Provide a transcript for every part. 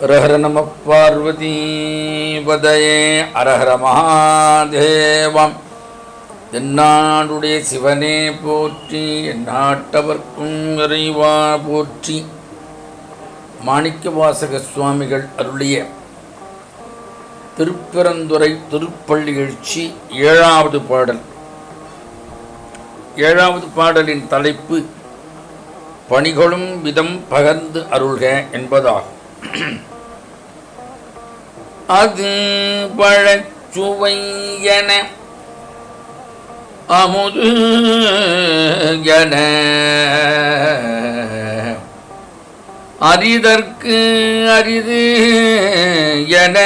ஹரஹர நம பார்வதி பதயே அரஹர மகாதேவம். எந்நாடுடைய சிவனே போற்றி, எந்நாட்டவர்க்கும் இறைவா போற்றி. மாணிக்கவாசக சுவாமிகள் அருளிய திருப்பெருந்துறை திருப்பள்ளி எழுச்சி 7வது பாடல். 7வது பாடலின் தலைப்பு பணிகளும் விதம் பகர்ந்து அருள்க என்பதாகும். அது பழச்சுவை என அமுது என அரிதற்கு அரிது என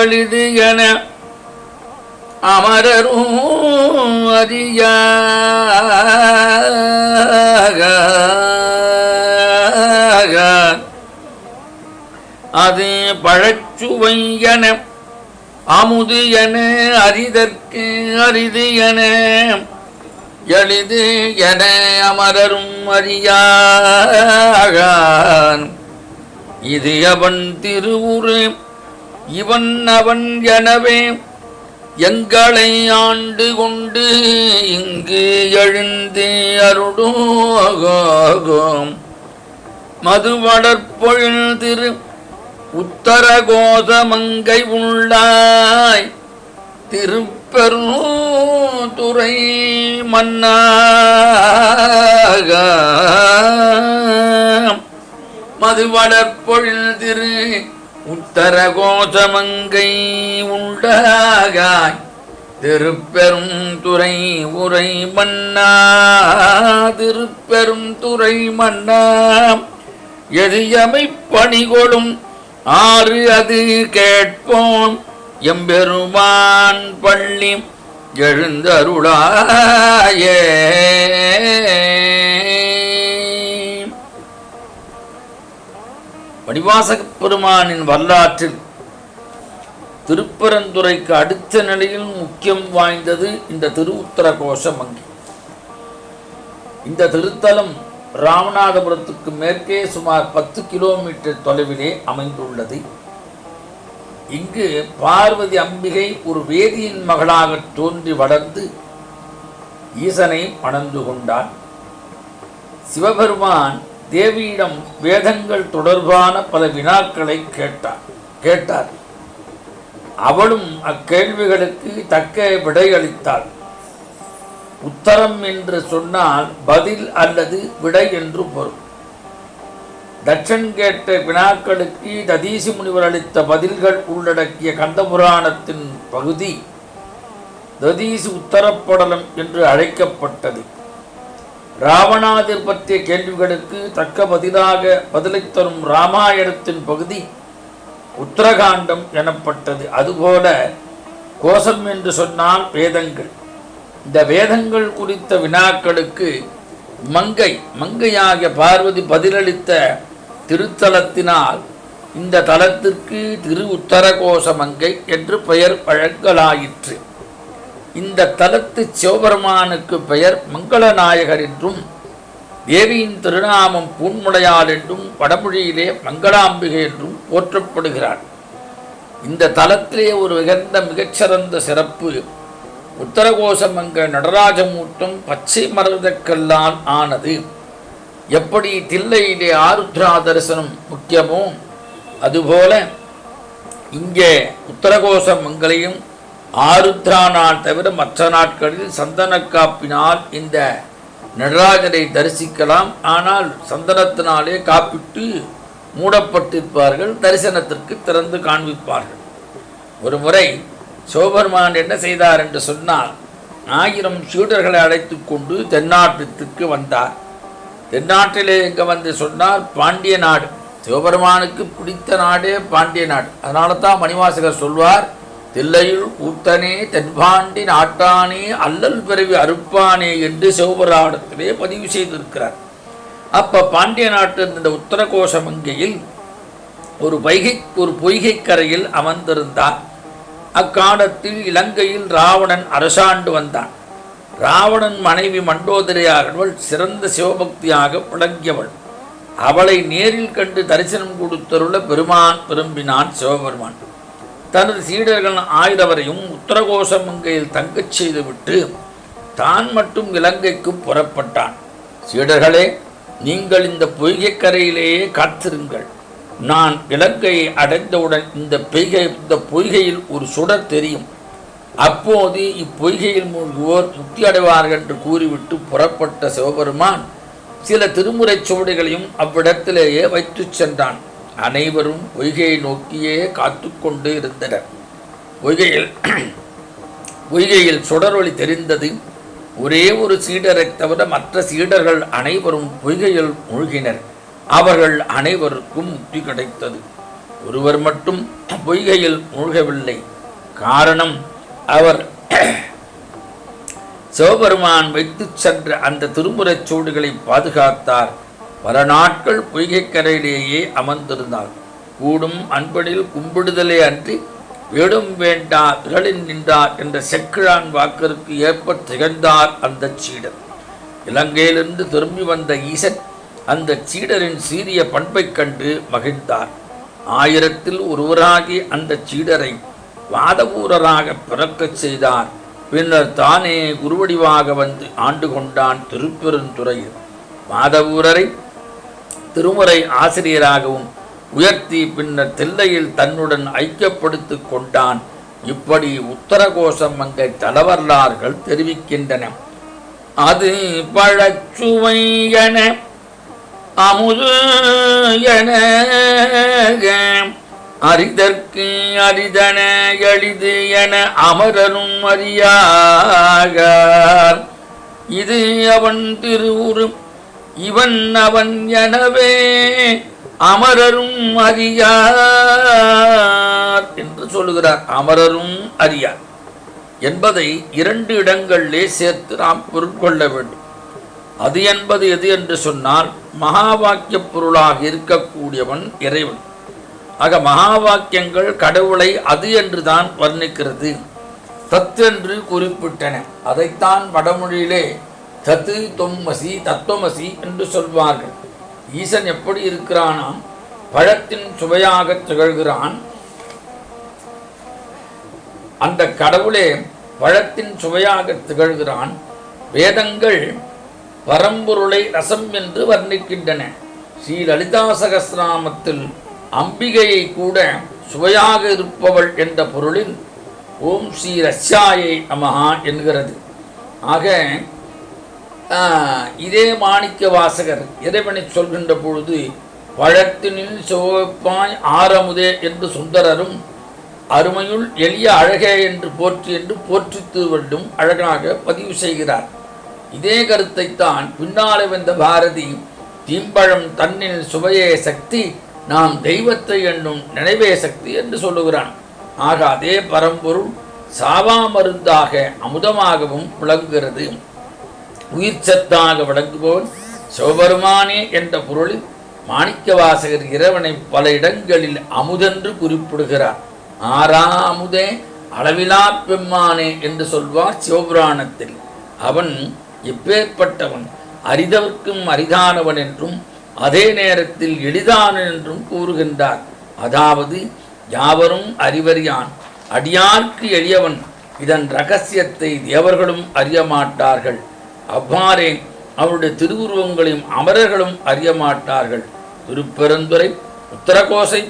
எளிது என அமரரும் அறிய அது பழச்சுவை என அமுது என அரிதற்கு அரிது என எளிது என அமரரும் அறியான். இது அவன் திருவுரு இவன் அவன் எனவே எங்களை ஆண்டு கொண்டு இங்கு எழுந்து அருடும் மது வளர்ப்பொழில் திரு உத்தரகோசமங்கை உள்ளாய் திருப்பெருந்துறை மன்னா. மது வளர்ப்பொழில் திரு உத்தரகோசமங்கை உண்டாகாய் திருப்பெருந்துறை உரை மன்னா. திருப்பெருந்துறை மன்னா எதியமை பணிகொடும் ஆறு அது கேட்போம் எம்பெருமான் பள்ளி எழுந்தருளாயே. மணிவாசகப் பெருமானின் வரலாற்றில் திருப்பெருந்துறைக்கு அடுத்த நிலையில் முக்கியம் வாய்ந்தது இந்த திருவுத்தரகோசமங்கை. இந்த திருத்தலம் ராமநாதபுரத்துக்கு மேற்கே சுமார் 10 கிலோமீட்டர் தொலைவிலே அமைந்துள்ளது. இங்கு பார்வதி அம்பிகை ஒரு வேதியின் மகளாக தோன்றி வளர்ந்து ஈசனை மணந்து கொண்டார். சிவபெருமான் தேவியிடம் வேதங்கள் தொடர்பான பல வினாக்களை கேட்டார். அவளும் அக்கேள்விகளுக்கு தக்க விடையளித்தாள். உத்தரம் என்று சொன்னால் பதில் அல்லது விடை என்று பொருள். தட்சன் கேட்ட வினாக்களுக்கு ததீசி முனிவர் அளித்த பதில்கள் உள்ளடக்கிய கந்தபுராணத்தின் பகுதி ததீசி உத்தரப்படலம் என்று அழைக்கப்பட்டது. ராவணாதிர் பற்றிய கேள்விகளுக்கு தக்க பதிலைத் தரும் இராமாயணத்தின் பகுதி உத்தரகாண்டம் எனப்பட்டது. அதுபோல கோஷம் என்று சொன்னால் வேதங்கள். இந்த வேதங்கள் குறித்த வினாக்களுக்கு மங்கையாகிய பார்வதி பதிலளித்த திருத்தலத்தினால் இந்த தலத்திற்கு திரு உத்தரகோசமங்கை என்று பெயர் வழங்கலாயிற்று. இந்த தலத்து சிவபெருமானுக்கு பெயர் மங்களநாயகர் என்றும் தேவியின் திருநாமம் பூன்முடையாள் என்றும் வடமொழியிலே மங்களாம்பிகை என்றும் போற்றப்படுகிறார். இந்த தலத்திலே ஒரு மிகச்சிறந்த சிறப்பு உத்தரகோசமங்கை நடராஜமூர்த்தம் பச்சை மரதக்கல்லால் ஆனது. எப்படி தில்லையிலே ஆருத்ரா தரிசனம் முக்கியமோ அதுபோல இங்கே உத்தரகோசமங்கலையும் ஆருத்ரா நாள் தவிர மற்ற நாட்களில் சந்தன காப்பினால் இந்த நடராஜரை தரிசிக்கலாம். ஆனால் சந்தனத்தினாலே காப்பிட்டு மூடப்பட்டிருப்பார்கள், தரிசனத்திற்கு திறந்து காண்பிப்பார்கள். ஒரு முறை சிவபெருமான் என்ன செய்தார் என்று சொன்னால் 1000 சீடர்களை அழைத்து கொண்டு தென்னாட்டிற்கு வந்தார். தென்னாட்டிலே எங்கே வந்து சொன்னார்? பாண்டிய நாடு. சிவபெருமானுக்கு பிடித்த நாடே பாண்டிய நாடு. அதனால தான் மணிவாசகர் சொல்வார், தில்லையில் ஊத்தனே தென்பாண்டி நாட்டானே அல்லல் பிறவி அறுப்பானே என்று சிவபுராணத்திலே பதிவு செய்திருக்கிறார். அப்போ பாண்டிய நாட்டு இந்த உத்தரகோசமங்கையில் ஒரு பொய்கை கரையில் அமர்ந்திருந்தார். அக்காலத்தில் இலங்கையில் ராவணன் அரசாண்டு வந்தான். ராவணன் மனைவி மண்டோதரியாகவள் சிறந்த சிவபக்தியாக விளங்கியவள். அவளை நேரில் கண்டு தரிசனம் கொடுத்தருள பெருமான் விரும்பினான் சிவபெருமான். தனது சீடர்கள் 1000 உத்தரகோசமங்கையில் தங்கச் செய்துவிட்டு தான் மட்டும் இலங்கைக்கு புறப்பட்டான். சீடர்களே, நீங்கள் இந்த பொய்கைக் கரையிலேயே காத்திருங்கள். நான் இலங்கையை அடைந்தவுடன் இந்த பொய்கையில் ஒரு சுடர் தெரியும். அப்போது இப்பொய்கையில் மூழ்குவோர் முக்தி அடைவார்கள் என்று கூறிவிட்டு புறப்பட்ட சிவபெருமான் சில திருமுறைச் சுவடிகளையும் அவ்விடத்திலேயே வைத்து சென்றான். அனைவரும் பொய்கையை நோக்கியே காத்து கொண்டு இருந்தனர். பொய்கையில் சுடரொளி தெரிந்தது. ஒரே ஒரு சீடரை தவிர மற்ற சீடர்கள் அனைவரும் பொய்கையில் மூழ்கினர். அவர்கள் அனைவருக்கும் முக்தி கிடைத்தது. ஒருவர் மட்டும் பொய்கையில் மூழ்கவில்லை. காரணம், அவர் சிவபெருமான் வைத்து சென்ற அந்த திருமுறைச் சூடுகளை பாதுகாத்தார். பல நாட்கள் பொய்கைக் கரையிலேயே அமர்ந்திருந்தார். கூடும் அன்பனில் கும்பிடுதலே அன்றி வேடும் வேண்டா விரலில் நின்றார் என்ற செக்கிழான் வாக்கிற்கு ஏற்ப திகழ்ந்தார் அந்த சீடர். இலங்கையிலிருந்து திரும்பி வந்த ஈசன் அந்த சீடரின் சீரிய பண்பைக் கண்டு மகிழ்ந்தார். 1000 ஒருவராகி அந்த சீடரை வாதவூரராக பிறக்கச் செய்தார். பின்னர் தானே குருவடிவாக வந்து ஆண்டு கொண்டான் திருப்பெருந்துறையில். வாதவூரரை திருமுறை ஆசிரியராகவும் உயர்த்தி பின்னர் தில்லையில் தன்னுடன் ஐக்கியப்படுத்தி கொண்டான். இப்படி உத்தரகோசம் அங்கை தலவரலாறுகள் தெரிவிக்கின்றன. அது பழச்சுவை என அமுது என அரிதற்கு அரிதன எளிது என அமரரும் அறியாகார். இது அவன் திருவுரு இவன் அவன் எனவே அமரரும் அறியார் என்று சொல்லுகிறார். அமரரும் அறியார் என்பதை 2 இடங்களிலே சேர்த்து நாம் பொருள் கொள்ள வேண்டும். அது என்பது எது என்று சொன்னால், மகா வாக்கிய பொருளாக இருக்கக்கூடியவன் இறைவன். ஆக மகா வாக்கியங்கள் கடவுளை அது என்று தான் வர்ணிக்கிறது, தத்தென்று குறிப்பிட்டன. அதைத்தான் வடமொழியிலே தத்து தொம்மசி தத்துவமசி என்று சொல்வார்கள். ஈசன் எப்படி இருக்கிறானாம்? பழத்தின் சுவையாக திகழ்கிறான். அந்த கடவுளே பழத்தின் சுவையாக திகழ்கிறான். வேதங்கள் பரம்பொருளை ரசம் என்று வர்ணிக்கின்றன. ஸ்ரீ லலிதா சகஸ்ரநாமத்தில் அம்பிகையை கூட சுவையாக இருப்பவள் என்ற பொருளில் ஓம் ஸ்ரீ ரஷ்யாயை நமஹா என்கிறது. ஆக இதே மாணிக்க வாசகர் இறைவனை சொல்கின்ற பொழுது பழத்தினில் சிவப்பாய் ஆரமுதே என்று சுந்தரரும் அருமையுள் எளிய அழகே என்று போற்றி திருவள்ளும் அழகாக பதிவு செய்கிறார். இதே கருத்தைத்தான் பின்னாலே வந்த பாரதி தீம்பழம் தன்னில் சுவையே சக்தி நாம் தெய்வத்தை எண்ணும் நினைவே சக்தி என்று சொல்லுகிறான். ஆக அதே பரம்பொருள் சாவா மருந்தாக அமுதமாகவும் விளங்குகிறது. உயிர் சத்தாக விளங்குபவன் சிவபெருமானே என்ற பொருளில் மாணிக்க வாசகர் இறைவனை பல இடங்களில் அமுதென்று குறிப்பிடுகிறார். ஆறா அமுதே அளவிலா பெம்மானே என்று சொல்வார் சிவபுராணத்தில். அவன் எப்பேற்பட்டவன், அரிதவர்க்கும் அரிதானவன் என்றும் அதே நேரத்தில் எளிதானன் என்றும் கூறுகின்றார். அதாவது யாவரும் அறிவறியான், அடியார்க்கு எளியவன். இதன் இரகசியத்தை தேவர்களும் அறிய மாட்டார்கள். அவ்வாறே அவருடைய திருவுருவங்களையும் அமரர்களும் அறிய மாட்டார்கள். திருப்பெருந்துறை உத்தரகோசை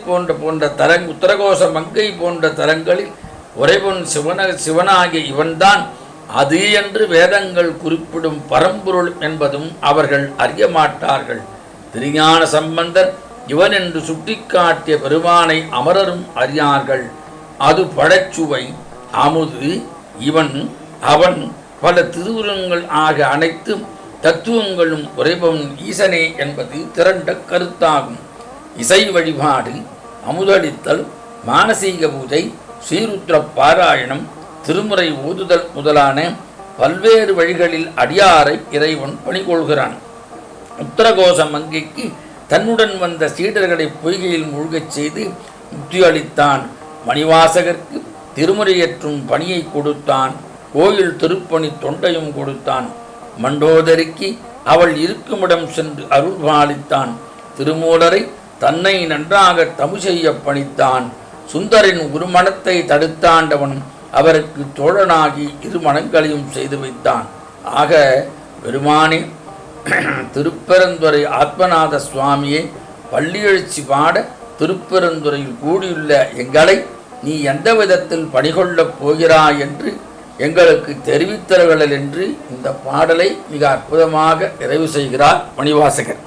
உத்தரகோச மங்கை போன்ற தலங்களில் உறைவன் சிவனாகிய இவன்தான் அது என்று வேதங்கள் குறிப்பிடும் பரம்பொருள் என்பதும் அவர்கள் அறிய மாட்டார்கள். திருஞான சம்பந்தர் இவன் என்று சுட்டிக்காட்டிய பெருமானை அமரரும் அறியார்கள். அது பழச்சுவை அமுது இவன் அவன் பல திருவுருவங்கள் ஆக அனைத்து தத்துவங்களும் உறைபவன் ஈசனே என்பது திரண்ட கருத்தாகும். இசை வழிபாடு, அமுதளித்தல், மானசீக பூஜை, ஸ்ரீருத்ர பாராயணம், திருமுறை ஓதுதல் முதலான பல்வேறு வழிகளில் அடியாரை இறைவன் பணிகொள்கிறான். உத்தரகோச மங்கைக்கு தன்னுடன் வந்த சீடர்களை பொய்கையில் மூழ்கச் செய்து முக்தி அளித்தான். மணிவாசகருக்கு திருமுறையற்றும் பணியை கொடுத்தான். கோயில் திருப்பணி தொண்டையும் கொடுத்தான். மண்டோதரிக்கு அவள் இருக்குமிடம் சென்று அருள் பாலித்தான். திருமூலரை தன்னை நன்றாக தமிழ் செய்ய பணித்தான். சுந்தரின் ஒரு மனத்தை தடுத்தாண்டவனும் அவருக்கு தோழனாகி இரு மனங்களையும் செய்து வைத்தான். ஆக பெருமானே, திருப்பெருந்துறை ஆத்மநாத சுவாமியை பள்ளியெழுச்சி பாட திருப்பெருந்துறையில் கூடியுள்ள எங்களை நீ எந்த விதத்தில் பணிகொள்ளப் போகிறாய் என்று எங்களுக்கு தெரிவித்தவர்கள் என்று இந்த பாடலை மிக அற்புதமாக நிறைவு செய்கிறார் மணிவாசகர்.